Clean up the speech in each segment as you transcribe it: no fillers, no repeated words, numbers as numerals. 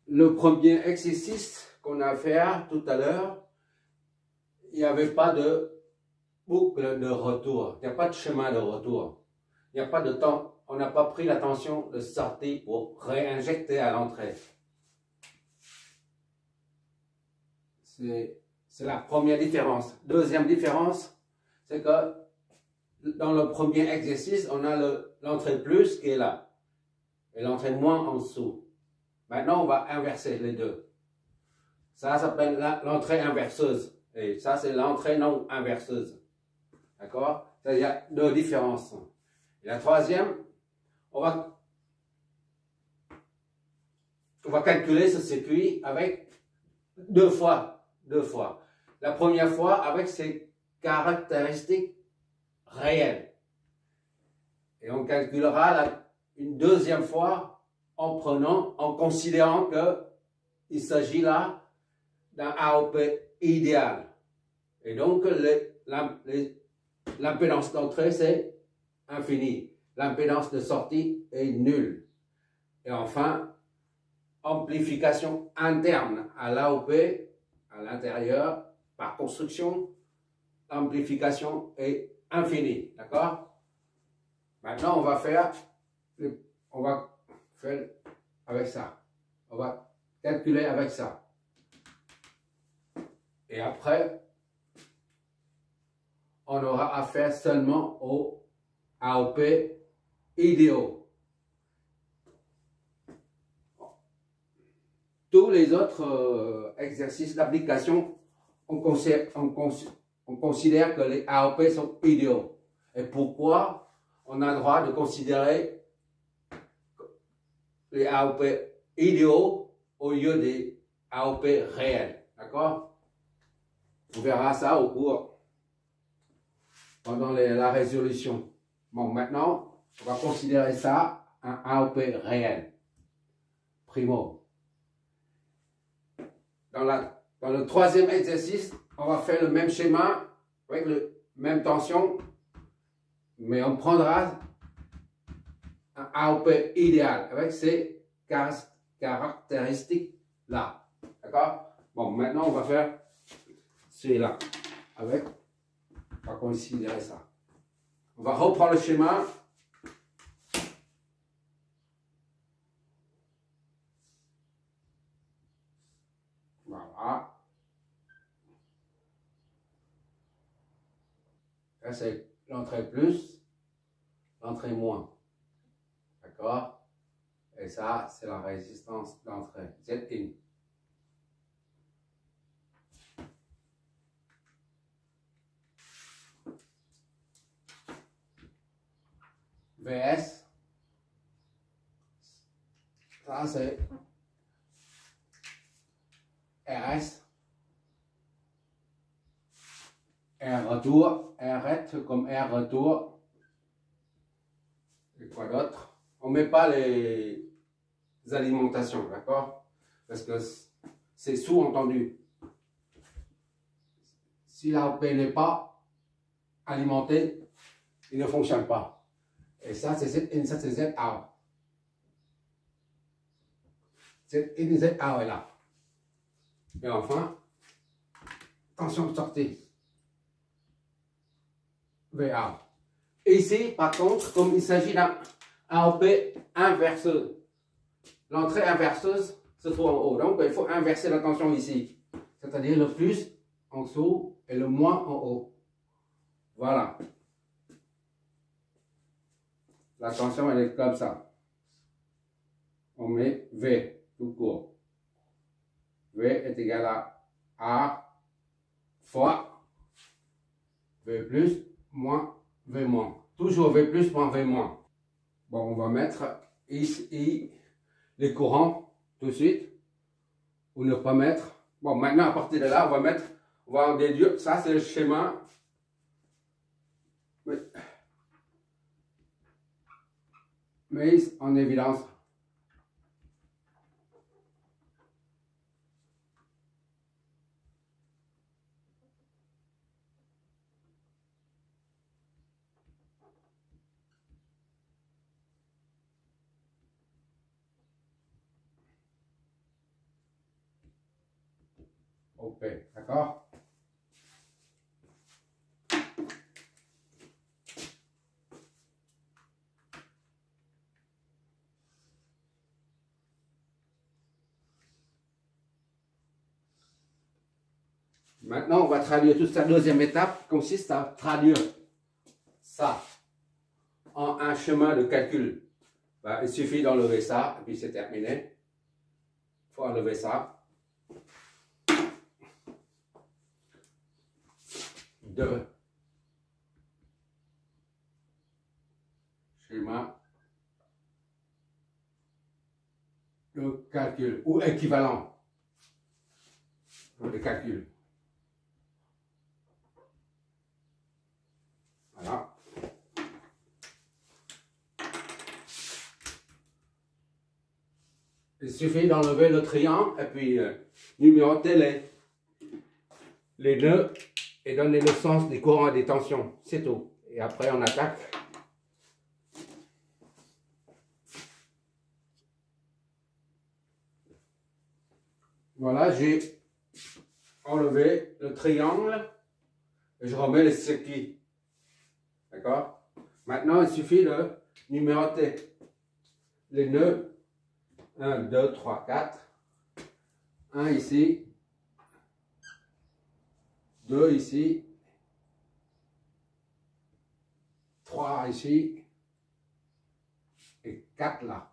le premier exercice qu'on a fait tout à l'heure, il n'y avait pas de boucle de retour, il n'y a pas de chemin de retour, il n'y a pas de temps, on n'a pas pris l'attention de sortie pour réinjecter à l'entrée. C'est la première différence. Deuxième différence, c'est que dans le premier exercice, on a l'entrée plus qui est là et l'entrée moins en dessous. Maintenant, on va inverser les deux. Ça s'appelle l'entrée inverseuse et ça, c'est l'entrée non inverseuse. D'accord? Il y a deux différences. Et la troisième, on va calculer ce circuit avec deux fois. La première fois avec ses caractéristiques réelles. Et on calculera une deuxième fois en considérant qu'il s'agit là d'un AOP idéal. Et donc, l'impédance d'entrée, c'est infini. L'impédance de sortie est nulle. Et enfin, amplification interne à l'AOP, à l'intérieur, par construction, l'amplification est infinie. D'accord? Maintenant, on va faire avec ça. On va calculer avec ça. Et après, on aura affaire seulement aux AOP idéaux. Tous les autres exercices d'application, on considère que les AOP sont idéaux. Et pourquoi on a le droit de considérer les AOP idéaux au lieu des AOP réels? D'accord? On verra ça au cours, pendant la résolution. Bon, maintenant, on va considérer ça un AOP réel. Primo. Dans le troisième exercice, on va faire le même schéma avec la même tension, mais on prendra un AOP idéal avec ces caractéristiques là. D'accord? Bon, maintenant on va faire celui-là avec, on va considérer ça. On va reprendre le schéma. Voilà. Là, c'est l'entrée plus, l'entrée moins. D'accord? Et ça, c'est la résistance d'entrée, Zin. VS, ça c'est RS, R retour, R comme R retour. Et quoi d'autre? On ne met pas les alimentations, d'accord? Parce que c'est sous-entendu. Si l'AOP n'est pas alimenté, il ne fonctionne pas. Et ça, c'est ZIN, ça c'est ZAO. ZIN, ZAO est là. Et enfin, tension de sortie. VA. Et ici, par contre, comme il s'agit d'un AOP inverseux, l'entrée inverseuse se trouve en haut. Donc, il faut inverser la tension ici. C'est-à-dire le plus en dessous et le moins en haut. Voilà. La tension, elle est comme ça. On met V, tout court. V est égal à A fois V plus moins V moins. Toujours V plus moins V moins. Bon, on va mettre ici les courants tout de suite. Ou ne pas mettre. Bon, maintenant, à partir de là, on va en déduire. Ça, c'est le schéma. Mais en évidence. OP. D'accord? Maintenant, on va traduire toute cette deuxième étape consiste à traduire ça en un chemin de calcul. Ben, il suffit d'enlever ça et puis c'est terminé. Il faut enlever ça. 2 schéma de calcul ou équivalent de calcul. Voilà. Il suffit d'enlever le triangle et puis numéroter les nœuds et donner le sens des courants et des tensions. C'est tout. Et après, on attaque. Voilà, j'ai enlevé le triangle et je remets les circuits. D'accord? Maintenant, il suffit de numéroter les nœuds. 1, 2, 3, 4. 1 ici. 2 ici. 3 ici. Et 4 là.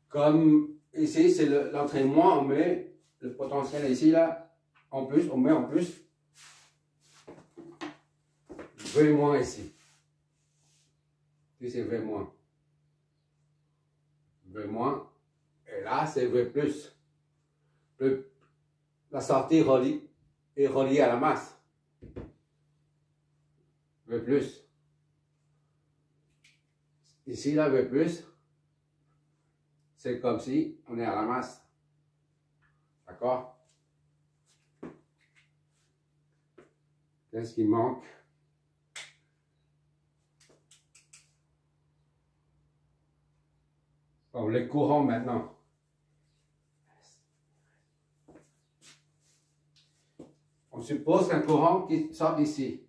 Comme ici, c'est l'entrée moins, on met le potentiel ici, là, en plus, on met en plus V moins ici. Ici, c'est V moins. V moins. Et là, c'est V plus. La sortie est reliée à la masse. V plus. Ici, là, V plus. C'est comme si on est à la masse. D'accord? Qu'est-ce qui manque? Bon, les courants maintenant. On suppose qu'un courant qui sort d'ici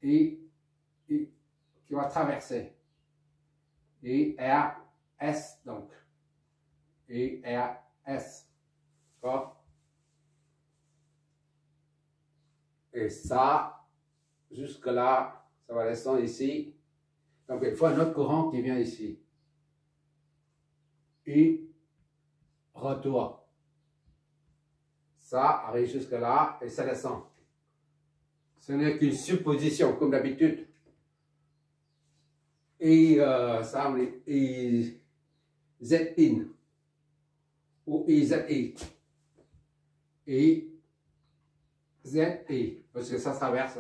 et qui va traverser. Et RS donc. Et RS. D'accord? Et ça, jusque là, ça va descendre ici. Donc il faut un autre courant qui vient ici. Et retour. Ça arrive jusque là et ça descend. Ce n'est qu'une supposition, comme d'habitude. Et ça, et Z-in ou IZI. Et ZI, parce que ça traverse.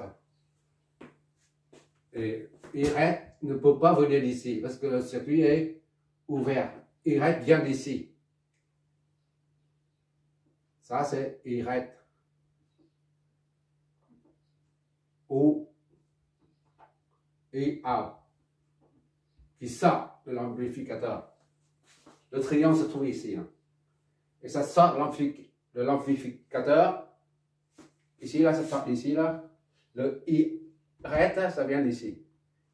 Et IRET ne peut pas venir d'ici, parce que le circuit est ouvert. IRET vient d'ici. Ça, c'est IRET. Ou IA, qui sort de l'amplificateur. Le triangle se trouve ici. Hein. Et ça sort de l'amplificateur. Ici, là, ça sort d'ici, là. Le IRET, ça vient d'ici.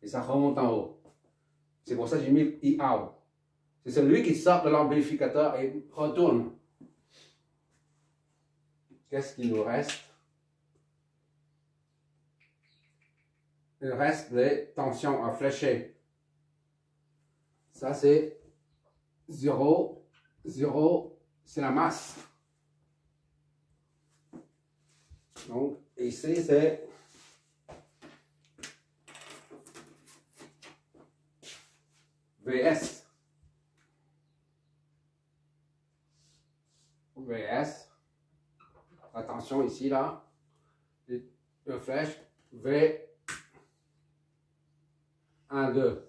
Et ça remonte en haut. C'est pour ça que j'ai mis IA. C'est celui qui sort de l'amplificateur et retourne. Qu'est-ce qu'il nous reste? Il reste les tensions à flécher. Ça, c'est 0, 0, c'est la masse. Donc, ici, c'est VS. VS. Attention ici, là. Deux flèches. V. 1, 2.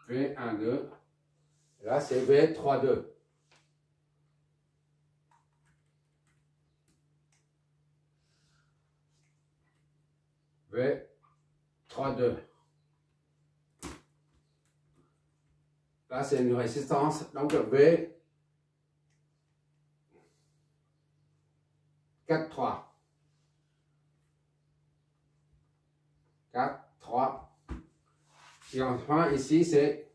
V, 1, 2. Là, c'est V, 3, 2. V 3, 2. Là, c'est une résistance. Donc, V 4, 3. 4, 3. Et enfin, ici, c'est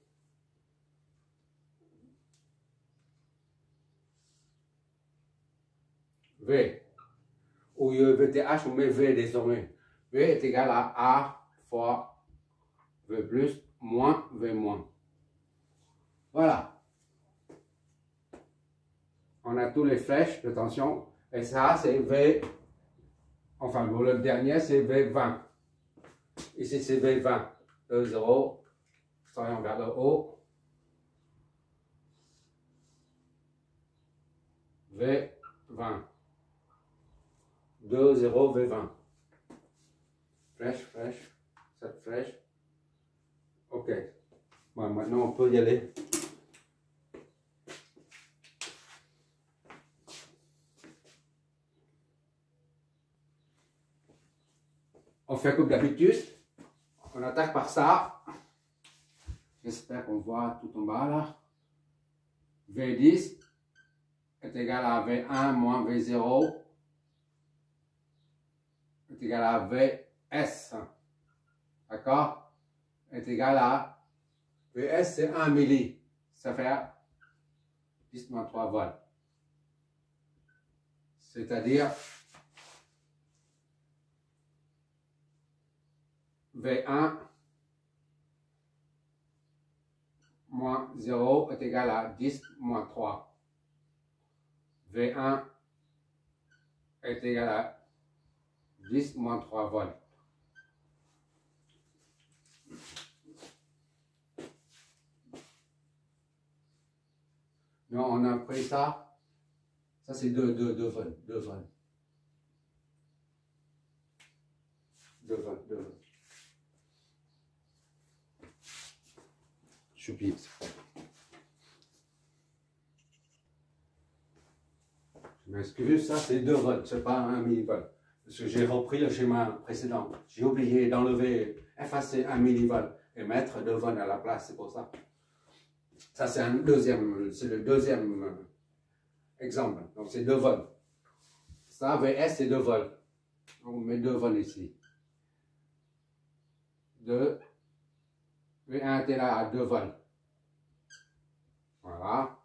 V. Au lieu de VTH, on met V désormais. V est égal à A fois V plus moins V moins. Voilà. On a tous les flèches de tension. Et ça, c'est V. Enfin, pour le dernier, c'est V20. Ici, c'est V20. 2, 0. Soyons vers le haut. V20. 2, 0, V20. Flèche, flèche. Cette flèche. Ok. Bon, maintenant, on peut y aller. On fait comme d'habitude. On attaque par ça. J'espère qu'on voit tout en bas là. V10 est égal à V1 moins V0 est égal à Vs. D'accord? Est égal à Vs, c'est 1 milli. Ça fait 10 moins 3 volts. C'est-à-dire V1 moins 0 est égal à 10 moins 3. V1 est égal à 10 moins 3 volts. Non, on a pris ça. Ça, c'est 2 volts. 2 volts. 2 volts. 2 volts. Choupi. Je m'excuse, ça c'est 2 volts, c'est pas 1 millivolt. Parce que j'ai repris le schéma précédent. J'ai oublié d'enlever, effacer 1 millivolt et mettre 2 volts à la place, c'est pour ça. Ça c'est le deuxième exemple. Donc c'est 2 volts. Ça, VS c'est 2 volts. On met 2 volts ici. 2. V1 est là à 2 volts. Voilà.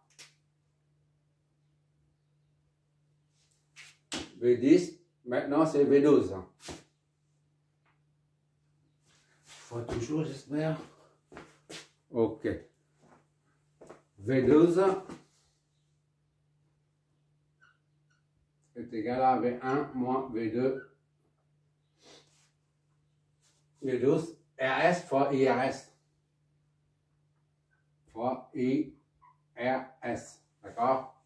V10, maintenant c'est V12. Faut toujours, j'espère. Ok. V12 est égal à V1 moins V2. V12, RS fois IRS. Fois IRS. D'accord?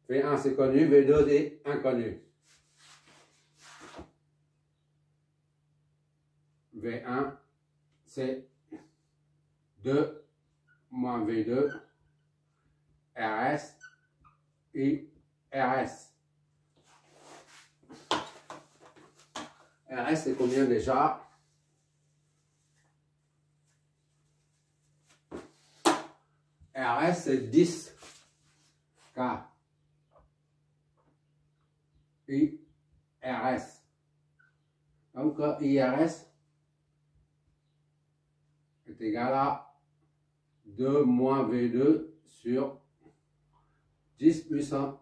V1 c'est connu, V2 est inconnu. V1 c'est 2 moins V2 RS et RS. RS c'est combien déjà? RS c'est 10 K. IRS. Donc IRS est égal à 2 moins V2 sur 10 puissance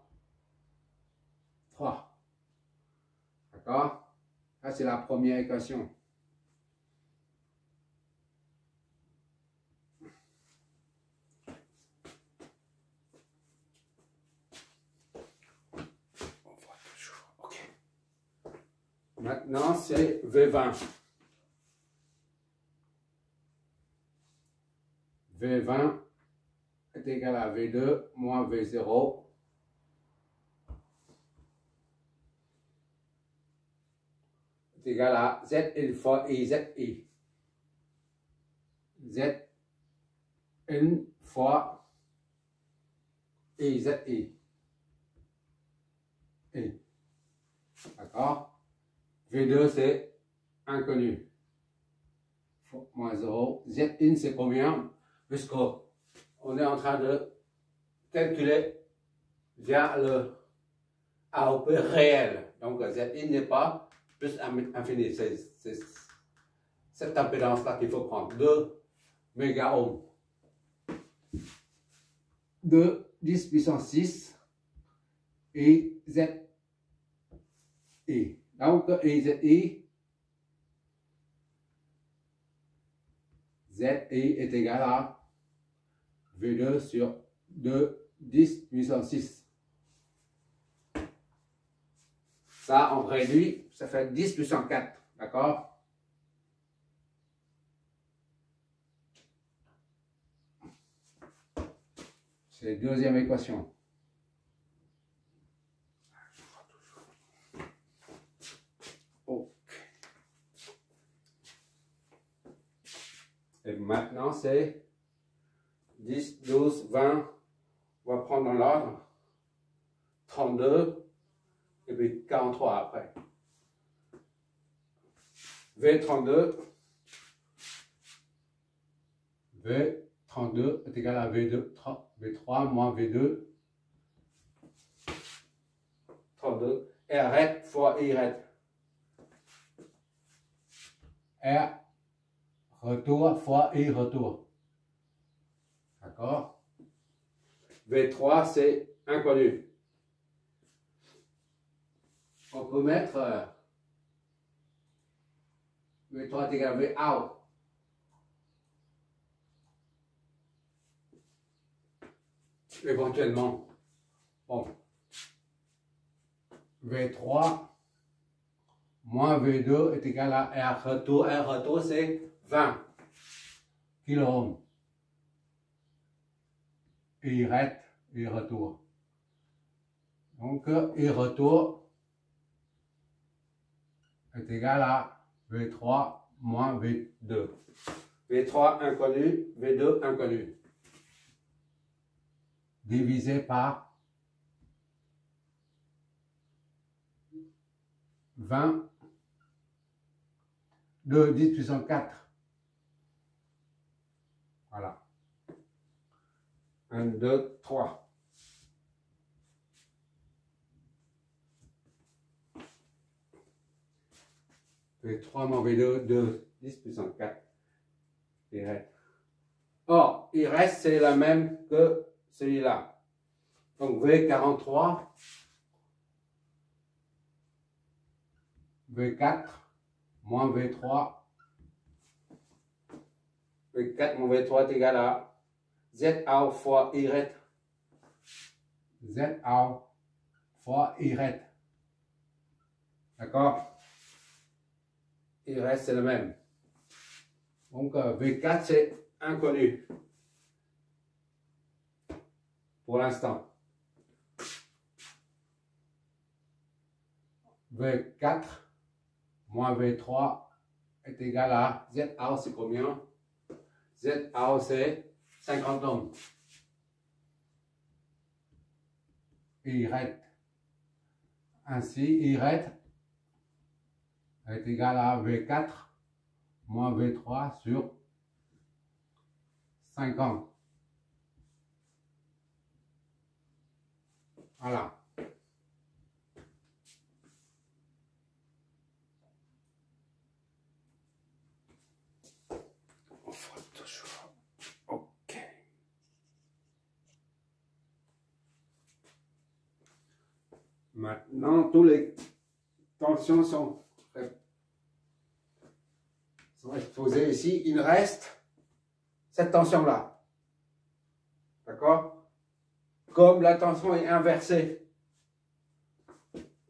3. D'accord? Ça c'est la première équation. Maintenant, c'est V20. V20 est égal à V2 moins V0 est égal à Zn fois IZI. Zn fois IZI. D'accord? V2 c'est 1 inconnu. Moins 0. Z in, c'est combien? Puisqu'on est en train de calculer via le AOP réel. Donc, Z in n'est pas plus infini. C'est cette impédance-là qu'il faut prendre. 2 mégaohms. De 10 puissance 6 et ZI. Donc, ZI est égal à V2 sur 2 10 puissance 6. Ça, on réduit, ça fait 10 puissance 4. D'accord? C'est la deuxième équation. Okay. Et maintenant, c'est 10, 12, 20. On va prendre dans l'ordre. 32 et puis 43 après. V32. V32 est égal à V3 moins V2. 32. R fois Y. R retour fois I retour. D'accord? V3, c'est inconnu. On peut mettre V3 est égal à VA. Éventuellement. Bon. V3 moins V2 est égal à R retour. R retour, c'est 20 kOhms. Et I retour. Donc, I retour est égal à V3 moins V2. V3 inconnu, V2 inconnu. Divisé par 20 de 10 puissance 4. Voilà. 1, 2, 3. V3 moins V2 de 10 puissance 4. Il reste. Or, il reste, c'est la même que celui-là. Donc V43, V4 moins V3, V4 moins V3 est égal à ZA fois Y. ZA fois Y. D'accord? Il reste, c'est le même. Donc V4, c'est inconnu. Pour l'instant. V4 moins V3 est égal à ZA, c'est combien? ZA, c'est 50 ohms. Y. Ainsi, Y est égal à V4 moins V3 sur 50. Voilà. On fera toujours. OK. Maintenant, toutes les tensions sont exposées ici. Il reste cette tension-là. D'accord? Comme la tension est inversée,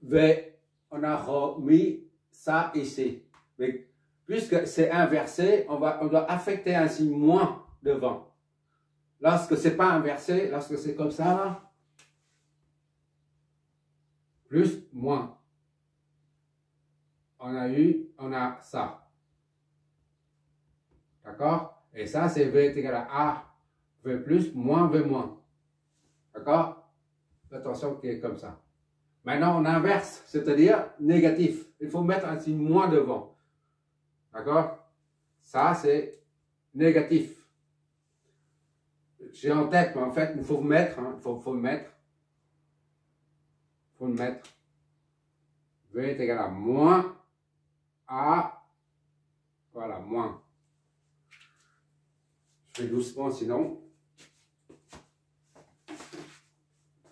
V, on a remis ça ici. Mais puisque c'est inversé, on doit affecter ainsi moins de vent. Lorsque c'est pas inversé, lorsque c'est comme ça, là, plus, moins. On a ça. D'accord? Et ça, c'est V est égal à A, V plus, moins, V moins. D'accord? La tension qui est comme ça. Maintenant, on inverse, c'est-à-dire négatif. Il faut mettre un signe moins devant. D'accord? Ça, c'est négatif. J'ai en tête, mais en fait, il faut vous mettre, hein, faut le mettre. Faut le mettre. V est égal à moins A. Voilà, moins. Je fais doucement sinon.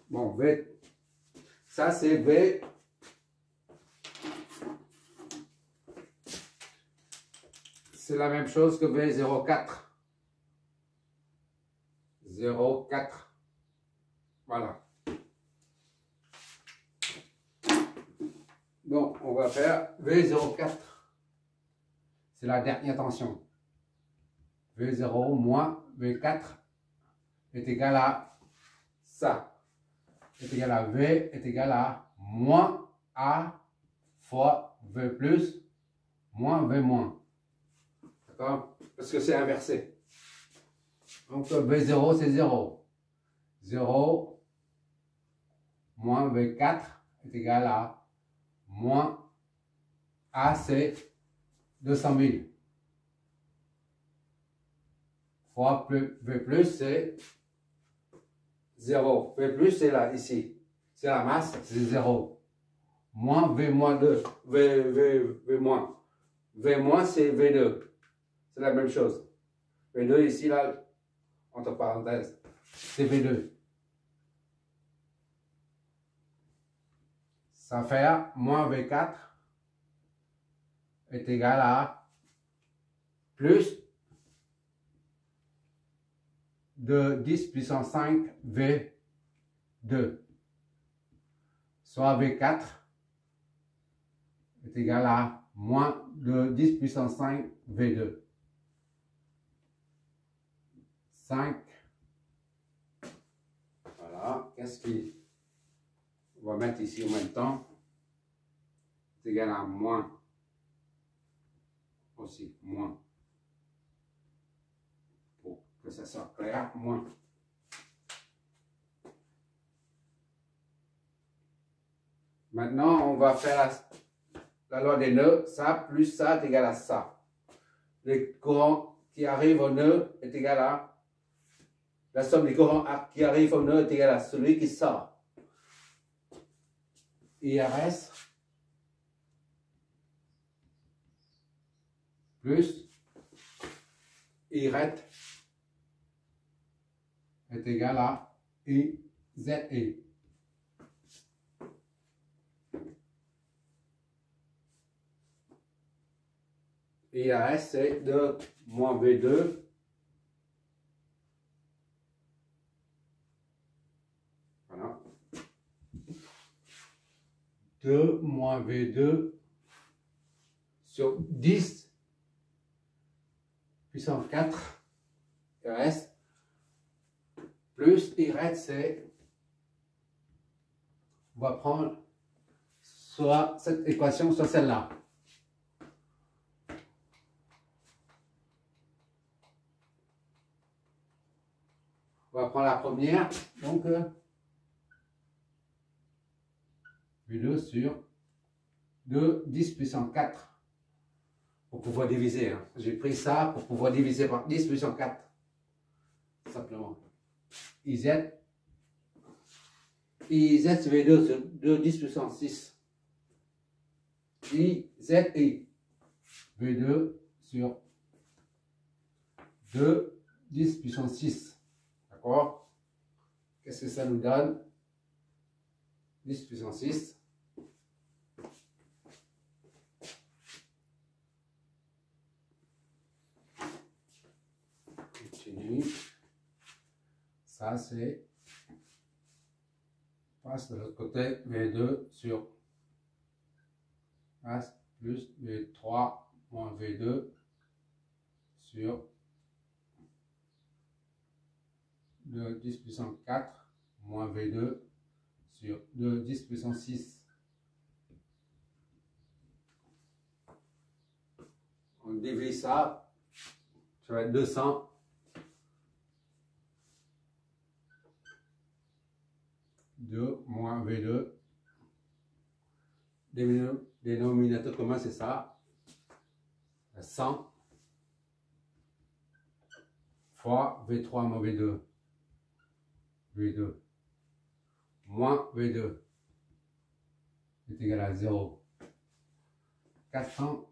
Bon, V. Ça, c'est V. C'est la même chose que V04. 0,4. Voilà. Donc, on va faire V04. C'est la dernière tension. V0 moins V4 est égal à ça. Est égal à V est égal à moins A fois V plus moins V moins. D'accord? Parce que c'est inversé. Donc V0 c'est 0. 0 moins V4 est égal à moins A c'est 200 000. Fois V plus c'est 0. V plus c'est là, ici. C'est la masse, c'est 0. Moins V moins 2. V moins. V moins c'est V2. C'est la même chose. V2 ici, là, entre parenthèses, c'est V2. Ça fait moins V4 est égal à plus de 10 puissance 5 V2. Soit V4 est égal à moins de 10 puissance 5 V2. 5. Voilà. Qu'est-ce qu'on va mettre ici en même temps? C'est égal à moins. Aussi, moins. Pour que ça soit clair, moins. Maintenant, on va faire la loi des nœuds. Ça plus ça est égal à ça. Le courant qui arrive au nœud est égal à la somme des courants qui arrive au nœud est égale à celui qui sort. IRS plus IRET est égal à IZE. IRS c'est 2 moins V2 voilà. 2 moins V2 sur 10 puissance 4 RS plus IRET c'est, on va prendre soit cette équation soit celle-là. On va prendre la première, donc V2 sur 2, 10 puissance 4 pour pouvoir diviser. Hein. J'ai pris ça pour pouvoir diviser par 10 puissance 4. Simplement. IZ c'est V2 sur 2, 10 puissance 6. IZI. V2 sur 2, 10 puissance 6. D'accord? Qu'est-ce que ça nous donne? 10 puissance 6. Continue. Ça, c'est passe de l'autre côté. V2 sur passe plus V3 moins V2 sur 2 10 puissance 4 moins V2 sur 2 10 puissance 6. On divise ça, ça va être 200. 2 moins V2. Dénominateur commun, c'est ça. 100 fois V3 moins V2, V2, moins V2 est égal à 0. 400